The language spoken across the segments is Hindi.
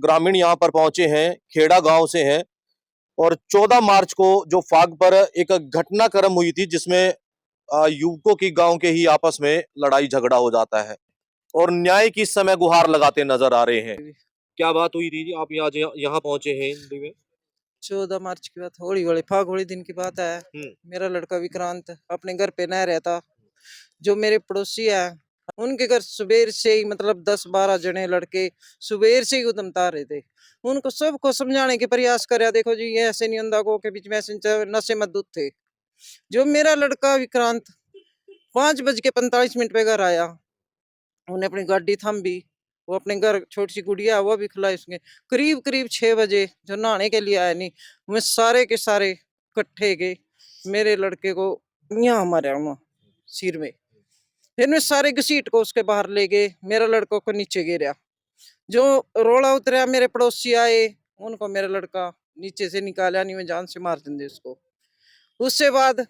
ग्रामीण यहाँ पर पहुंचे हैं, खेड़ा गांव से हैं। और 14 मार्च को जो फाग पर एक घटनाक्रम हुई थी जिसमें युवकों की गांव के ही आपस में लड़ाई झगड़ा हो जाता है और न्याय की इस समय गुहार लगाते नजर आ रहे हैं। क्या बात हुई थी जी? आप यहाँ पहुंचे हैं हिंदी में? 14 मार्च की बात, होली वाले फाग होली दिन की बात है। मेरा लड़का विक्रांत अपने घर पे न रहता। जो मेरे पड़ोसी है उनके घर सुबह से ही मतलब 10-12 जने लड़के सुबह से ही उदमता रहे थे। उनको सबको समझाने के प्रयास करे, देखो जी ये ऐसे नहीं अंधा को के बीच में ऐसे नशे मत दूध थे। जो मेरा लड़का विक्रांत 5:45 पे घर आया, उन्हें अपनी गाड़ी थामी। वो अपने घर छोटी सी गुड़िया वो भी खिलाई उसने। करीब करीब 6 बजे जो नहाने के लिए आया नहीं, मैं सारे के सारे इकट्ठे गए, मेरे लड़के को यहाँ मारा वहाँ सिर में। फिर मैं सारे घसीट को उसके बाहर ले गए, मेरा लड़कों को नीचे गिरा। जो रोड़ा उतरा मेरे पड़ोसी आए, उनको मेरा लड़का नीचे से निकाला, नहीं मैं जान से मार देंगे उसको। उससे बाद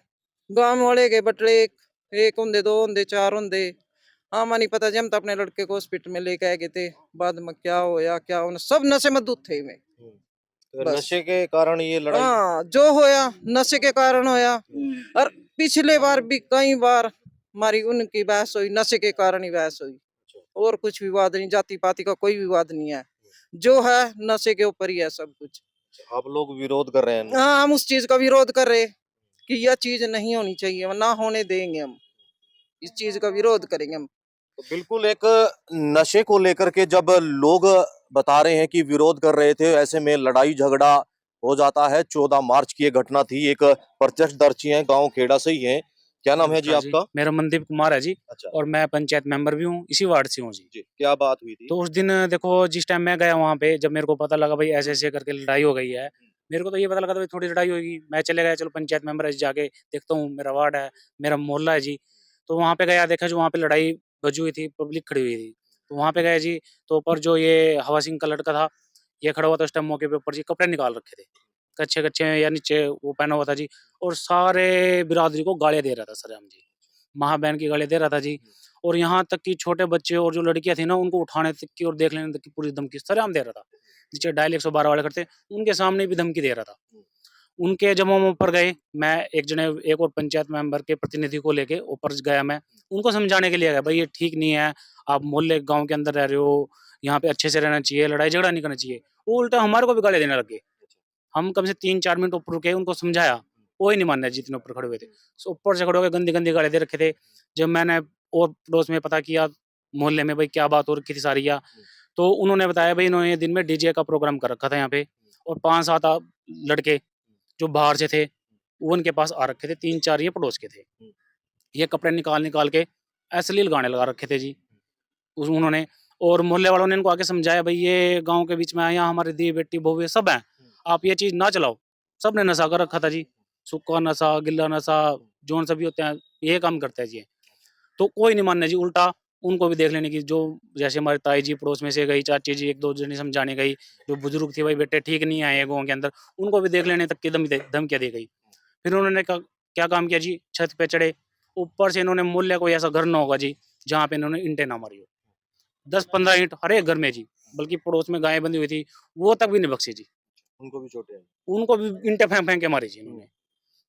गांव वाले गए बटले, एक होंदे, दो होंदे, चार होंदे, हाँ नहीं पता जी। हम तो अपने लड़के को हॉस्पिटल में लेके आए गए थे। बाद में क्या होया क्या होना, सब नशे में दूध थे में। तो नशे के कारण ये लड़ाई? हाँ, जो होया नशे के कारण होया। और पिछले बार भी कई बार हमारी उनकी बहस हुई, नशे के कारण ही बहस हुई। और कुछ विवाद नहीं, जाति पाति का कोई विवाद नहीं है। जो है नशे के ऊपर ही है सब कुछ। आप लोग विरोध कर रहे हैं? हाँ, हम उस चीज का विरोध कर रहे कि यह चीज नहीं होनी चाहिए, ना होने देंगे हम। इस चीज का विरोध करेंगे हम। तो बिल्कुल एक नशे को लेकर के जब लोग बता रहे हैं कि विरोध कर रहे थे, ऐसे में लड़ाई झगड़ा हो जाता है। 14 मार्च की ये घटना थी, एक प्रत्यक्षदर्शी हैं, गांव खेड़ा से ही हैं। क्या नाम है जी आपका? मेरा मनदीप कुमार है जी। अच्छा। और मैं पंचायत मेंबर भी हूँ, इसी वार्ड से हूँ जी। क्या बात हुई थी? तो उस दिन देखो, जिस टाइम मैं गया वहाँ पे, जब मेरे को पता लगा भाई ऐसे ऐसे करके लड़ाई हो गई है, मेरे को तो ये पता लगा था भाई थोड़ी लड़ाई होगी। मैं चले गया, चलो पंचायत मेंबर है, जाके देखता हूँ, मेरा वार्ड है, मेरा मोहल्ला है जी। तो वहाँ पे गया, देखा जो वहाँ पे लड़ाई बजी हुई थी, पब्लिक खड़ी हुई थी। तो वहाँ पे गया जी, तो ऊपर जो ये हवा सिंह का लड़का था, ये खड़ा हुआ था उस टाइम मौके पे, ऊपर जी कपड़े निकाल रखे थे, कच्चे कच्चे या नीचे वो पहना हुआ था जी। और सारे बिरादरी को गालियां दे रहा था सरेआम जी, माँ बहन की गालियां दे रहा था जी। और यहाँ तक कि छोटे बच्चे और जो लड़कियां थी ना, उनको उठाने तक की और देख लेने तक की पूरी धमकी सरेआम दे रहा था। नीचे डायल 112 वाले करते, उनके सामने भी धमकी दे रहा था। उनके जब हम ऊपर गए, मैं एक और पंचायत मेंबर के प्रतिनिधि को लेके ऊपर गया, मैं उनको समझाने के लिए गया, भाई ये ठीक नहीं है, आप मोहल्ले गांव के अंदर रह रहे हो, यहाँ पे अच्छे से रहना चाहिए, लड़ाई झगड़ा नहीं करना चाहिए। वो उल्टा हमारे को भी गाली देने लगे। हम कम से 3-4 मिनट ऊपर रुके, उनको समझाया, कोई नहीं मानना, जितने ऊपर खड़े हुए थे। ऊपर से खड़े होकर गंदी गंदी गाली दे रखे थे। जब मैंने और पड़ोस में पता किया मोहल्ले में, भाई क्या बात हो रखी थी सारी, या तो उन्होंने बताया भाई इन्होंने दिन में डीजे का प्रोग्राम कर रखा था यहाँ पे, और 5-7 लड़के जो बाहर से थे वो उनके पास आ रखे थे, 3-4 ये पड़ोस के थे। ये कपड़े निकाल निकाल के अश्लील गाने लगा रखे थे जी उन्होंने। और मोहल्ले वालों ने इनको आके समझाया, भाई ये गांव के बीच में आया, हमारे दी बेटी बहू सब हैं, आप ये चीज ना चलाओ। सबने नशा कर रखा था जी, सूखा नशा, गिल्ला नशा, जोन सभी होते हैं, ये काम करते हैं जी। तो कोई नहीं मानना जी, उल्टा उनको भी देख लेने की, जो जैसे हमारी ताई जी पड़ोस में से गई, चाची जी 1-2 जने समझाने गई, जो बुजुर्ग थी, भाई बेटे ठीक नहीं आए गाँव के अंदर, उनको भी देख लेने तक की धमकियाँ दी गई। फिर उन्होंने क्या काम किया जी, छत पे चढ़े, ऊपर से इन्होंने मोहल्ले कोई ऐसा घर ना होगा जी जहाँ पे इन्होंने ईंटें ना मारी हो, 10-15 ईंट हर एक घर में जी। बल्कि पड़ोस में गायें बंधी हुई थी, वो तक भी नहीं बख्शी जी। उनको भी चोटें आई? उनको भी ईंटें फेंक फेंक के मारी जी इन्होंने।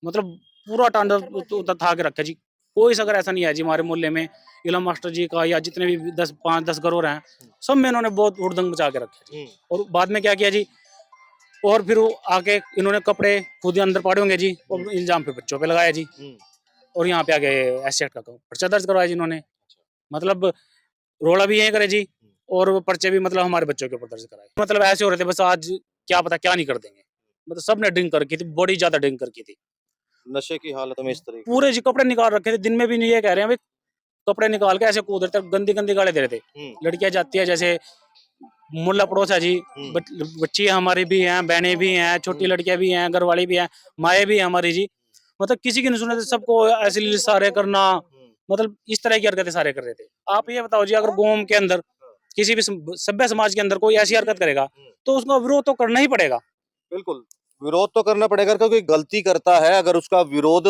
मतलब पूरा तांडव था के रखा जी। कोई सा घर ऐसा नहीं है जी हमारे मोहल्ले में, इला मास्टर जी का या जितने भी 5-10 घर और हैं, सब में इन्होंने बहुत हुड़दंग मचा के रखे जी। और बाद में क्या किया जी, और फिर वो आके इन्होंने कपड़े खुद ही अंदर पाड़े होंगे जी, और इल्जाम पे बच्चों पे लगाया जी। और यहाँ पे आके एसेट का पर्चा दर्ज करवाया जी इन्होंने। मतलब रोड़ा भी यही करे जी, और वो पर्चे भी मतलब हमारे बच्चों के ऊपर दर्ज कराए। मतलब ऐसे हो रहे थे, बस आज क्या पता क्या नहीं कर देंगे। मतलब सबने ड्रिंक कर रखी थी, बड़ी ज्यादा ड्रिंक कर की थी। नशे की हालत में इस तरीके पूरे जी कपड़े निकाल रखे थे, दिन में भी नहीं, ये कह रहे हैं भाई कपड़े निकाल के ऐसे कूद रहे थे, गंदी गंदी गाली दे रहे थे। लड़कियां जाती है, जैसे मुल्ला पड़ोस है जी, बच्ची हमारी भी हैं, बहनें भी हैं, छोटी लड़कियां भी हैं, घर वाली भी हैं, माए भी हैं हमारी जी। मतलब किसी की नहीं सुन रहे थे, सबको ऐसे सारे करना, मतलब इस तरह की हरकतें सारे कर रहे थे। आप ये बताओ जी, अगर गांव के अंदर किसी भी सभ्य समाज के अंदर कोई ऐसी हरकत करेगा तो उसका विरोध तो करना ही पड़ेगा। बिल्कुल विरोध तो करना पड़ेगा, क्योंकि गलती करता है, अगर उसका विरोध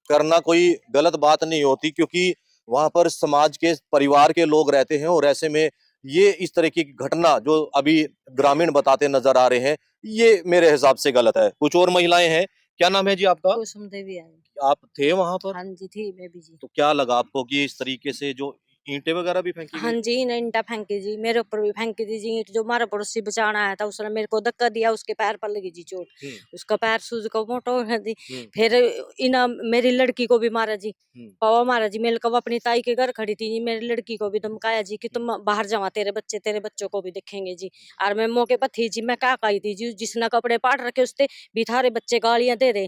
करना कोई गलत बात नहीं होती, क्योंकि वहां पर समाज के परिवार के लोग रहते हैं और ऐसे में ये इस तरह की घटना जो अभी ग्रामीण बताते नजर आ रहे हैं, ये मेरे हिसाब से गलत है। कुछ और महिलाएं हैं, क्या नाम है जी आपका? कुसुम देवी है। आप थे वहां पर? हाँ जी थी मैं भी जी। तो क्या लगा आपको कि इस तरीके से जो ईंटें वगैरह भी फेंकी हाँ गई? जी इन्हें ईंटा फेंकी जी, मेरे ऊपर भी फेंकी थी जी ईंट। जो हमारा पड़ोसी बचाना आया था उसने मेरे को धक्का दिया, उसके पैर पर लगी जी चोट। उसका पैर सूज को मोटो है जी। फिर इना मेरी लड़की को भी मारा जी, पावा मारा जी। मेरे को अपनी ताई के घर खड़ी थी जी, मेरी लड़की को भी धमकाया जी कि तुम बाहर जावा, तेरे बच्चों को भी देखेंगे जी। और मैं मौके पर थी जी, मैं क्या कही थी जी, जिसने कपड़े पाट रखे उससे भी थारे बच्चे गालियां दे रहे।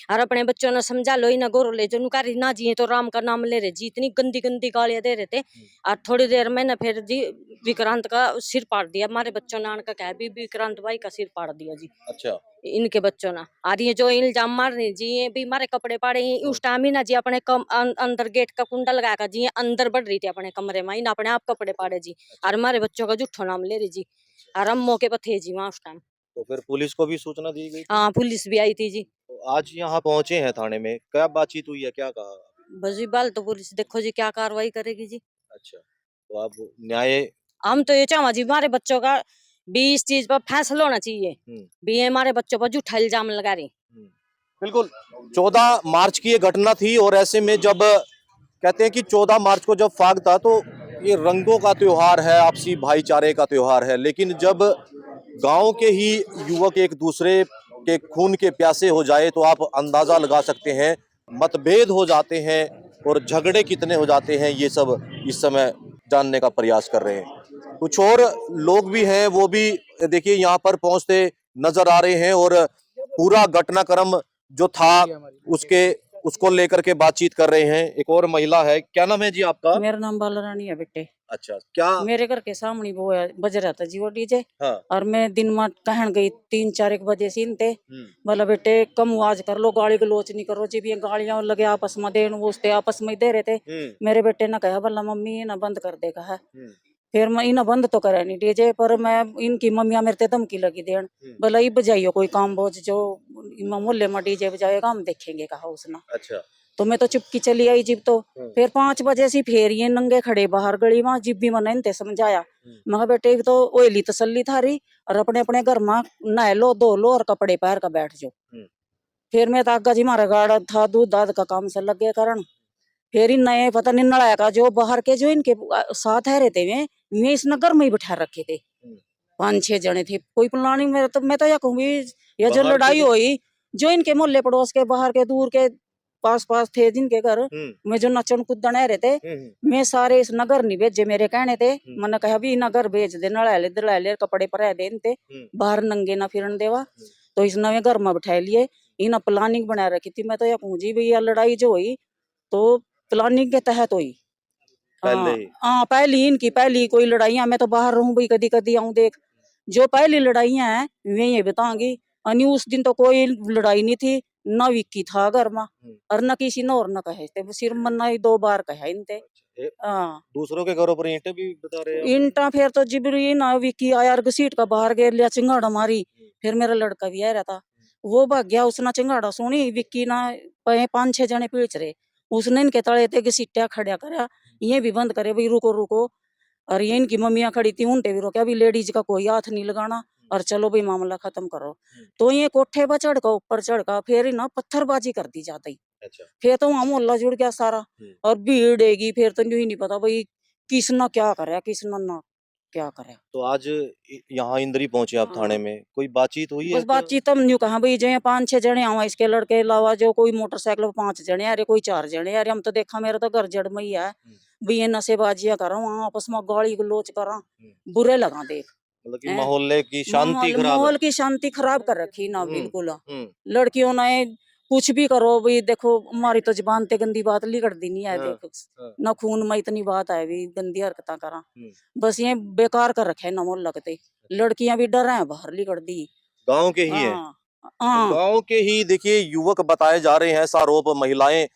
और अपने बच्चों ने समझा लो ही ना, गोरो ले जो नुकारी ना जिए तो राम का नाम ले रहे जी। इतनी गंदी गंदी गालियां दे रहे थे। और थोड़ी देर में ना फिर जी विक्रांत का सिर पाड़ दिया। हमारे बच्चों ने आने का कहा भी विक्रांत भाई का सिर पाड़ दिया जी। अच्छा। इनके बच्चों ने और ये जो इल्जाम मार रहे जी, ये भी हमारे कपड़े पाड़े उस टाइम ही ना जी अपने अंदर गेट का कुंडा लगाया जी, अंदर बढ़ रही थी अपने कमरे में, इन अपने आप कपड़े पाड़े जी। और हमारे बच्चों का झूठो नाम ले रही जी। और हम मौके पर थे जी वहाँ उस टाइम। तो फिर पुलिस को भी सूचना दी गई? हाँ पुलिस भी आई थी जी। तो आज यहाँ पहुंचे हैं थाने में, क्या बातचीत हुई है, क्या कहा? बस जी बाल तो पुलिस देखो जी क्या कार्रवाई करेगी जी। अच्छा, तो आप न्याय? हम तो ये चाहवा जी हमारे बच्चों का भी इस चीज पर फैसला होना चाहिए। भी ये हमारे बच्चों पर झूठा इल्जाम लगा रही। बिल्कुल। 14 मार्च की ये घटना थी और ऐसे में जब कहते हैं कि 14 मार्च को जब फाग था तो ये रंगों का त्योहार है, आपसी भाईचारे का त्योहार है, लेकिन जब गांव के ही युवक एक दूसरे के खून के प्यासे हो जाए तो आप अंदाजा लगा सकते हैं, मतभेद हो जाते हैं और झगड़े कितने हो जाते हैं, ये सब इस समय जानने का प्रयास कर रहे हैं। कुछ और लोग भी हैं, वो भी देखिए यहाँ पर पहुंचते नजर आ रहे हैं और पूरा घटनाक्रम जो था उसको लेकर के बातचीत कर रहे हैं। एक और महिला है, क्या नाम है जी आपका? मेरा नाम बाला रानी है बेटे। अच्छा, क्या? मेरे घर के सामने वो है, बज रहा था जी वो डीजे। हाँ। और मैं दिन में कहन गई 3-4 बजे सीन थे। बोला बेटे कम आवाज कर लो, गाली गलोच नहीं करो जी। भी गालियां लगे आपस में देन वो आपस में दे रहे थे। मेरे बेटे ने कहा बोला मम्मी ना बंद कर देगा है। फिर मैं इन्हें बंद तो करे नहीं डीजे, पर मैं इनकी मम्मिया मेरे ते धमकी लगी देन। बोला ये बजाइयो कोई काम बोझ जो मोहल्ले में डीजे बजाएगा हम देखेंगे कहा उसने। अच्छा। तो मैं तो चुपकी चली आई जिब। तो फिर 5 बजे से फिर ये नंगे खड़े बाहर गली में, जिब भी मैंने इनते समझाया। मैं बेटे एक तो ओली तसल्ली थारी और अपने अपने घर में नहा लो धो लो और कपड़े पहन कर बैठ जाओ। फिर मैं तो आगा जी मारा गाड़ा था दूध दाद का काम से लग गया कारण। फिर इन नए पता नहीं नलाया का जो बाहर के जो इनके साथ है रहते वे इस नगर में ही बैठा रखे थे। 5-6 जने थे, कोई प्लानिंग मेरे तो मैं तो यह कहूँगी ये जो लड़ाई हुई जो इनके मोहल्ले पड़ोस के बाहर के दूर के पास पास थे जिनके घर में जो नचन कूदन रहे थे, मैं सारे इस नगर नहीं भेजे मेरे कहने थे। मैंने कहा भी नगर भेज दे, नड़ाले दड़ाले कपड़े पर देते बाहर नंगे ना फिरन देवा। तो इस नवे घर में बैठा लिए इन प्लानिंग बना रखी थी। मैं तो यह कहूँ जी भैया लड़ाई जो हुई तो प्लानिंग के तहत हुई। हाँ पहली इनकी पहली कोई लड़ाइयाँ, मैं तो बाहर रहूं भाई कदी कदी आऊं देख। जो पहली लड़ाइयाँ हैं वे ये बताऊंगी। अनि उस दिन तो कोई लड़ाई नहीं थी, न विक्की था घर में और न किसी ने और न कहे थे, सिर्फ मन्ना ही 2 बार कहा इनते। दूसरों के घरों पर ईंटें भी बता रहे हैं? इंटा फिर तो जिबरी ना विक्की आया घसीट का बाहर गे लिया चिंगाड़ा मारी। फिर मेरा लड़का भी आ रहा था, वो भाग गया, उसने चिंगाड़ा सुनी। विक्की ना 5-6 जने पीछ रहे, उसने इनके तले थे घसीटा खड़ा करा, ये भी बंद करे भाई रुको रुको। और ये इनकी मम्मियाँ खड़ी थी उनटे भी रोका भी लेडीज का कोई हाथ नहीं लगाना और चलो भाई मामला खत्म करो। तो ये कोठे पर चढ़ का ऊपर चढ़ का फिर ना पत्थरबाजी कर दी जाती। अच्छा। फिर तो वहां मोहल्ला जुड़ गया सारा और भीड़ देगी। फिर तो नहीं पता भाई किसना क्या करे किसना ना क्या करे। तो आज यहाँ इंद्री पहुंचे आप थाने में, कोई बातचीत हुई है? बस बातचीत हम न्यू कहा भाई जो 5-6 जने आवा इसके लड़के अलावा, जो कोई मोटरसाइकिल पर 5 जने अरे कोई 4 जने अरे। हम तो देखा मेरा तो घर जड़ में ही है भाई ये नशेबाजियां करा वहाँ आपस में गाली गलोच करा, बुरे लगा देख। मतलब कि मोहल्ले की शांति खराब, माहौल की शांति खराब कर रखी ना बिल्कुल। लड़कियों ने कुछ भी करो भाई देखो हमारी तो जबान ते गंदी बात लिकड़ दी नहीं है। देखो ना खून में इतनी बात है भी गंदी हरकत करा, बस ये बेकार कर रखे ना मोहल्ला लगते। लड़कियां भी डर है बाहर लिकड़ दी। गाँव के ही है। गाँव के ही देखिए युवक बताए जा रहे हैं, आरोप महिलाएं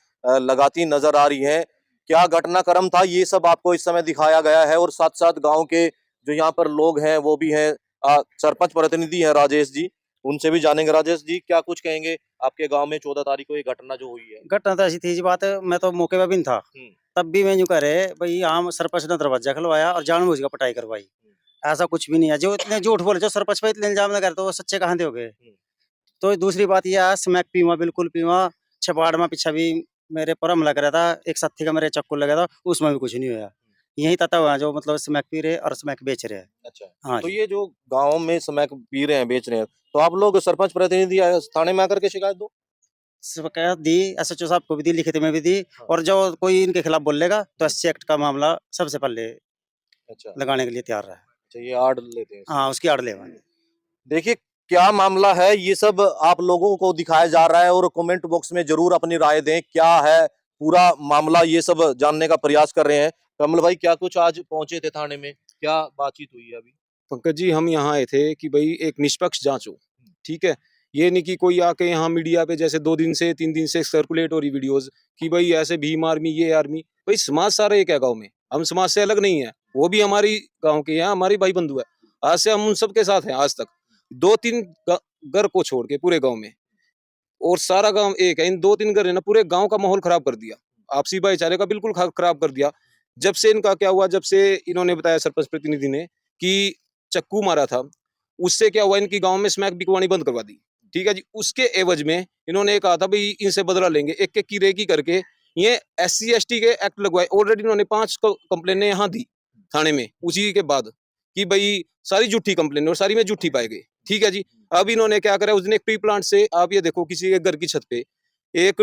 लगाती नजर आ रही हैं। क्या घटनाक्रम था ये सब आपको इस समय दिखाया गया है और साथ साथ गांव के जो यहाँ पर लोग हैं वो भी हैं। सरपंच प्रतिनिधि हैं राजेश जी, उनसे भी जानेंगे। राजेश जी क्या कुछ कहेंगे, आपके गांव में 14 तारीख को ये घटना जो हुई है? घटना तो ऐसी थी जी बात, मैं तो मौके पर भी नहीं था। तब भी मैं यूं कह रहे भाई आम सरपंच ने दरवाजा खुलवाया और जानबूझ के पटाई करवाई। ऐसा कुछ भी नहीं है। जो इतने झूठ बोले, जो सरपंच पे इतने इल्जाम लगा रहे, तो वो सच्चे कहाँ दे हो गए। तो दूसरी बात यह है, स्मैक पीवा बिल्कुल पीवा। छपाड़ में पीछा भी मेरे पर हमला करा था, एक साथी का मेरे चक्कू लगा था, उसमें भी कुछ नहीं हुआ। यही तता हुआ है जो मतलब स्मैक पी रहे और स्मैक बेच रहे हैं। अच्छा, हाँ तो जी। ये जो गाँव में स्मैक पी रहे हैं, बेच रहे हैं, तो आप लोग सरपंच प्रतिनिधि थाने में आकर के शिकायत दो। शिकायत दी, एसएचओ साहब को भी दी, लिखित में भी दी। हाँ। और जो कोई इनके खिलाफ बोलेगा तो एससी एक्ट का मामला सबसे पहले अच्छा, लगाने के लिए तैयार रहा है। अच्छा, ये आड़ लेते हैं। हाँ, उसकी आड़ लेवा। देखिए क्या मामला है, ये सब आप लोगों को दिखाया जा रहा है और कमेंट बॉक्स में जरूर अपनी राय दें। क्या है पूरा मामला, ये सब जानने का प्रयास कर रहे हैं। कमल भाई, क्या कुछ आज पहुंचे थे थाने में, क्या बातचीत हुई है अभी? पंकज जी, हम यहाँ आए थे कि भाई एक निष्पक्ष जांच हो, ठीक है। ये नहीं कि कोई आके यहाँ मीडिया पे जैसे 2 दिन से 3 दिन से सर्कुलेट हो रही वीडियोस कि भाई ऐसे भीम आर्मी, ये आर्मी। भाई समाज सारा एक है गाँव में, हम समाज से अलग नहीं है। वो भी हमारी गाँव के हैं, हमारी भाई बंधु है। आज से हम उन सबके साथ हैं आज तक। 2-3 घर को छोड़ के पूरे गाँव में, और सारा गाँव एक है। इन 2-3 घर ने ना पूरे गाँव का माहौल खराब कर दिया, आपसी भाईचारे का बिल्कुल खराब कर दिया। जब से इनका क्या हुआ, जब से इन्होंने बताया सरपंच प्रतिनिधि ने कि चक्कू मारा था, उससे क्या हुआ, इनकी गांव में स्मैक बिकवानी बंद करवा दी, ठीक है जी। उसके एवज में इन्होंने कहा था भाई इनसे बदला लेंगे, एक एक की रेकी करके ये SC ST के एक्ट लगवाए। ऑलरेडी इन्होंने 5 कंप्लेनें यहाँ दी थाने में उसी के बाद कि भाई सारी झूठी कंप्लेन और सारी में झूठी पाए गए, ठीक है जी। अब इन्होंने क्या करा, उस दिन एक प्री प्लांट से, आप ये देखो किसी के घर की छत पे एक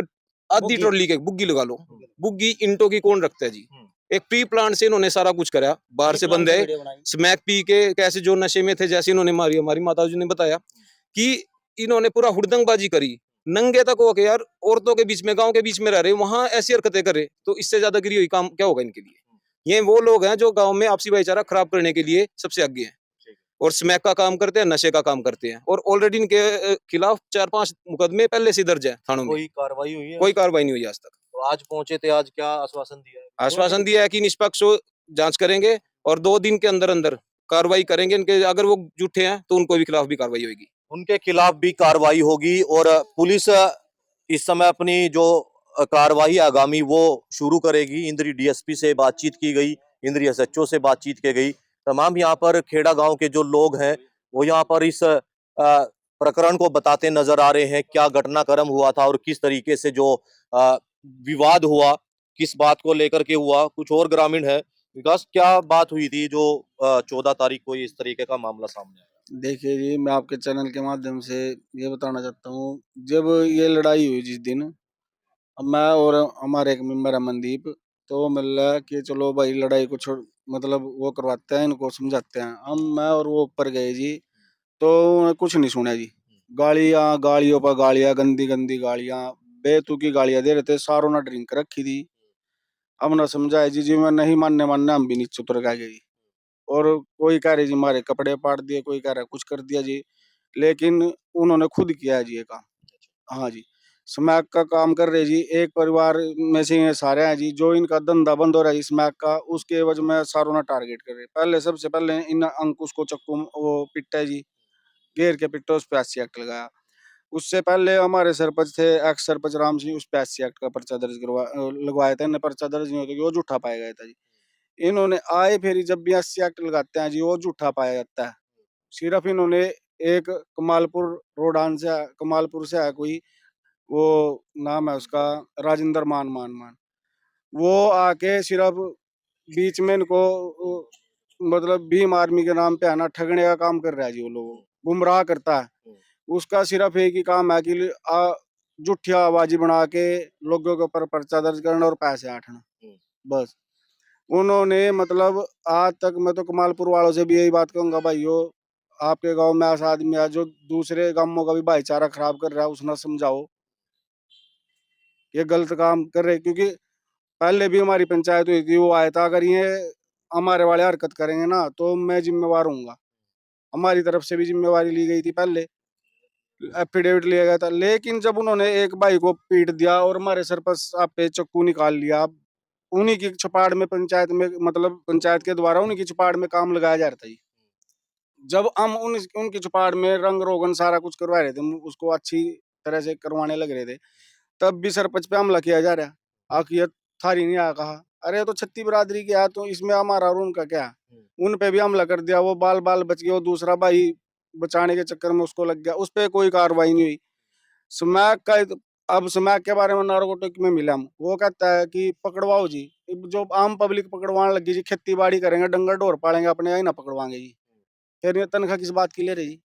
आधी ट्रॉली के बुग्गी लगा लो, बुग्गी इंटो की कौन रखता है जी। एक प्री प्लांट से इन्होंने सारा कुछ करा, बाहर से बंद है। स्मैक पी के कैसे जो नशे में थे, जैसे इन्होंने मारी, हमारी माता जी ने बताया कि इन्होंने पूरा हुड़दंगबाजी करी, नंगे तक हो के यार, औरतों के बीच में, गांव के बीच में रह रहे, वहां ऐसी हरकतें करे, तो इससे ज्यादा गिरी हुई काम क्या होगा इनके लिए। ये वो लोग हैं जो गांव में आपसी भाईचारा खराब करने के लिए सबसे आगे हैं, और स्मैक का काम करते हैं, नशे का काम करते हैं। और ऑलरेडी इनके खिलाफ 4-5 मुकदमे पहले से दर्ज है थानों में। कोई कार्रवाई हुई है? कोई कार्रवाई नहीं हुई आज तक। तो आज पहुंचे थे, आज क्या आश्वासन दिया है? आश्वासन दिया है कि निष्पक्ष जांच करेंगे और 2 दिन के अंदर अंदर कार्रवाई करेंगे। इनके अगर वो झूठे हैं तो उनको भी खिलाफ भी कार्रवाई होगी। उनके खिलाफ भी कार्रवाई होगी। और पुलिस इस समय अपनी जो कार्रवाई आगामी वो शुरू करेगी। इंद्री DSP से बातचीत की गई, इंद्री SHO से बातचीत की गई। तमाम यहाँ पर खेड़ा गांव के जो लोग हैं वो यहाँ पर इस प्रकरण को बताते नजर आ रहे हैं, क्या घटनाक्रम हुआ था और किस तरीके से जो विवाद हुआ, किस बात को लेकर के हुआ। कुछ और ग्रामीण है, विकास, क्या बात हुई थी जो 14 तारीख को इस तरीके का मामला सामने आया? देखिए जी, मैं आपके चैनल के माध्यम से ये बताना चाहता हूँ, जब ये लड़ाई हुई जिस दिन, मैं और हमारे एक मेंबर है मनदीप, तो मिल रहा है कि चलो भाई लड़ाई को छोड़, मतलब वो करवाते हैं, इनको समझाते हैं। मैं और वो ऊपर गए जी, तो उन्हें कुछ नहीं सुना जी। गालियाँ, गालियों पर गालियाँ, गंदी गंदी गालियाँ, बेतुकी गालियाँ दे रहे थे। सारों ने ड्रिंक रखी थी। अब ना समझाए जी, मैं नहीं मानने हम भी नीचे उतर गए जी। और कोई कह रहे जी हमारे कपड़े पाट दिए, कोई कह रहा कुछ कर दिया जी, लेकिन उन्होंने खुद किया है जी ये काम। हाँ जी, स्मैक का काम कर रहे जी, एक परिवार में से ये सारे हैं जी, जो इनका धंधा बंद हो रहा है जी स्मैक का, उसके एवज में सारों ने टारगेट कर रहे। पहले सबसे पहले इन अंकुश को चक्कू वो पिटा है जी, घेर के पिटा, उस पे SC एक्ट लगाया। उससे पहले हमारे सरपंच थे, एक्स सरपंच राम सिंह, उस पे SC एक्ट का पर्चा दर्ज लगवाया था। इन्हें पर्चा दर्ज नहीं होता कि वो झूठा पाया गया था जी। इन्होंने आए फिर जब भी SC एक्ट लगाते हैं जी, वो झूठा पाया जाता है। सिर्फ इन्होंने एक कमालपुर रोडान से, कमालपुर से है कोई, वो नाम है उसका राजेंद्र मान, वो आके सिर्फ बीच में इनको मतलब भीम आर्मी के नाम पे है ना ठगने का काम कर रहा है जी। वो लोगों गुमराह करता है। उसका सिर्फ एक ही काम है कि झूठी आवाजी बना के लोगों के ऊपर पर्चा दर्ज करना और पैसे ऐंठना, बस। उन्होंने मतलब आज तक, मैं तो कमालपुर वालों से भी यही बात कहूंगा, भाइयों आपके गांव में ऐसा आदमी है जो दूसरे गांवों का भी भाईचारा खराब कर रहा है, उसने समझाओ, ये गलत काम कर रहे। क्योंकि पहले भी हमारी पंचायत हुई थी, वो आया था, अगर ये हमारे वाले हरकत करेंगे ना तो मैं जिम्मेवार हूँगा। हमारी तरफ से भी जिम्मेवारी ली गई थी, पहले एफिडेविट लिया गया था। लेकिन जब उन्होंने एक भाई को पीट दिया और हमारे सरपंच साहब पे चक्कू निकाल लिया, उन्हीं की चपाड़ में पंचायत में, मतलब पंचायत के द्वारा उन्हीं की चपाड़ में काम लगाया जा रहा था जी। जब हम उनकी चपाड़ में रंग रोगन सारा कुछ करवा रहे थे, उसको अच्छी तरह से करवाने लग रहे थे, तब भी सरपंच पे हमला किया जा रहा है। आखिर थारी नहीं आया कहा, अरे तो छत्ती बिरादरी की है, तो इसमें हमारा और उनका क्या? उन पे भी हमला कर दिया, वो बाल बाल बच गए, वो दूसरा भाई बचाने के चक्कर में उसको लग गया, उस पे कोई कार्रवाई नहीं हुई। स्मैक का अब स्मैक के बारे में नारकोटिक में मिला हम, वो कहता है कि पकड़वाओ जी, जो आम पब्लिक पकड़वाने लगी जी, खेती बाड़ी करेंगे, डंगर ढोर पालेंगे अपने, यही ना पकड़वाएंगे जी। फिर ये तनख्वाह किस बात की ले रही जी?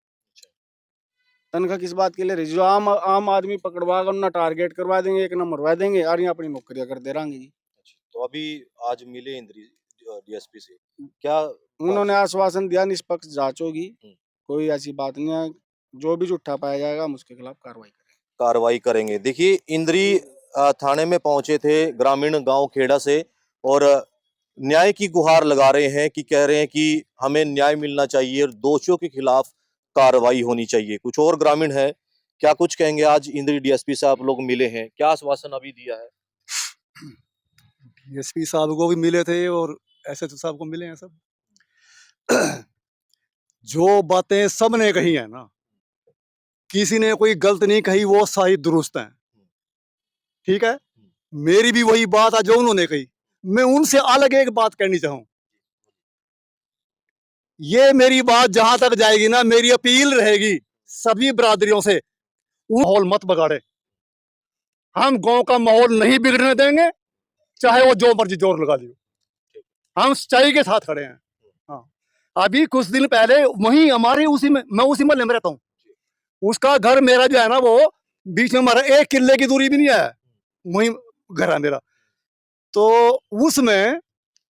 तनख्वाह किस बात की ले रही? जो आम आम आदमी पकड़वाएगा उन्हें टारगेट करवा देंगे, एक नंबर मरवा देंगे और ये अपनी नौकरियां कर दे रहेंगे जी। तो अभी आज मिले इंद्री डीएसपी से, क्या उन्होंने आश्वासन दिया निष्पक्ष जांच होगी, हम्म। कोई ऐसी बात नहीं है, जो भी झूठा पाया जाएगा हम उसके खिलाफ कार्रवाई करेंगे? देखिए, इंद्री थाने में पहुंचे थे ग्रामीण गांव खेड़ा से, और न्याय की गुहार लगा रहे हैं, कि कह रहे हैं कि हमें न्याय मिलना चाहिए और दोषियों के खिलाफ कार्रवाई होनी चाहिए। कुछ और ग्रामीण है, क्या कुछ कहेंगे? आज इंद्री डीएसपी से आप लोग मिले हैं, क्या आश्वासन अभी दिया है? डीएसपी साहब को भी मिले थे और एसएचओ साहब को मिले हैं सब। जो बातें सबने कही है ना, किसी ने कोई गलत नहीं कही, वो सारी दुरुस्त है, ठीक है। मेरी भी वही बात है जो उन्होंने कही, मैं उनसे अलग एक बात कहनी चाहूं। ये मेरी बात जहां तक जाएगी ना, मेरी अपील रहेगी सभी बरादरियों से, माहौल मत बगाड़े। हम गांव का माहौल नहीं बिगड़ने देंगे, चाहे वो जो मर्जी जोर लगा लियो। हम सच्चाई के साथ खड़े हैं। हाँ, अभी कुछ दिन पहले वहीं हमारे उसी में, मैं उसी मोहल्ले में रहता हूँ, उसका घर मेरा जो है ना, वो बीच में हमारा 1 किले की दूरी भी नहीं है, वहीं घर है मेरा। तो उसमें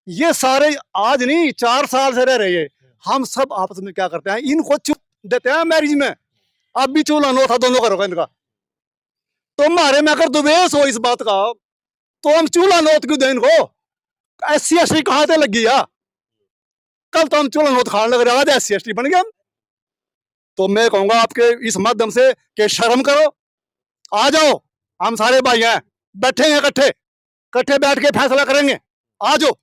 ये सारे आज नहीं 4 साल से रह रहे हैं। हम सब आपस में क्या करते हैं, इनको चुप देते हैं मैरिज में। अब भी चूल्हा नो था दोनों घरों का इनका, तो हमारे में अगर दुबेश हो इस बात का, तो हम चूल्हा नोत क्यों दें इनको? SC ST कहाँ से लगी है? कल तो हम चूल्हा नोत खाने लग रहे, आज SC ST बन गया हम। तो मैं कहूंगा आपके इस माध्यम से कि शर्म करो, आ जाओ, हम सारे भाई हैं, बैठेंगे इकट्ठे बैठ के फैसला करेंगे। आ जाओ,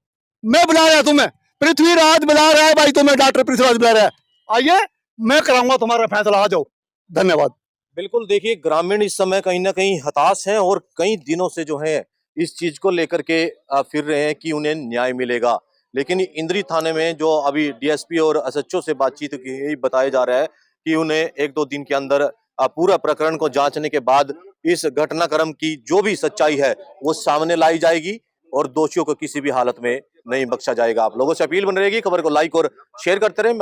मैं बुला रहा तुम्हें, पृथ्वीराज बुला रहा है भाई तुम्हें, डॉक्टर पृथ्वीराज बुला रहा है, आइए, मैं कराऊंगा तुम्हारा फैसला, आ जाओ। धन्यवाद। बिल्कुल, देखिए, ग्रामीण इस समय कहीं ना कहीं हताश हैं और कई दिनों से जो है इस चीज को लेकर के फिर रहे हैं कि उन्हें न्याय मिलेगा। लेकिन इंद्री थाने में जो अभी डीएसपी और एसएचओ से बातचीत की, यही बताया जा रहा है कि उन्हें 1-2 दिन के अंदर पूरा प्रकरण को जांचने के बाद इस घटनाक्रम की जो भी सच्चाई है वो सामने लाई जाएगी और दोषियों को किसी भी हालत में नहीं बख्शा जाएगा। आप लोगों से अपील बन रहेगी, खबर को लाइक और शेयर करते रहें।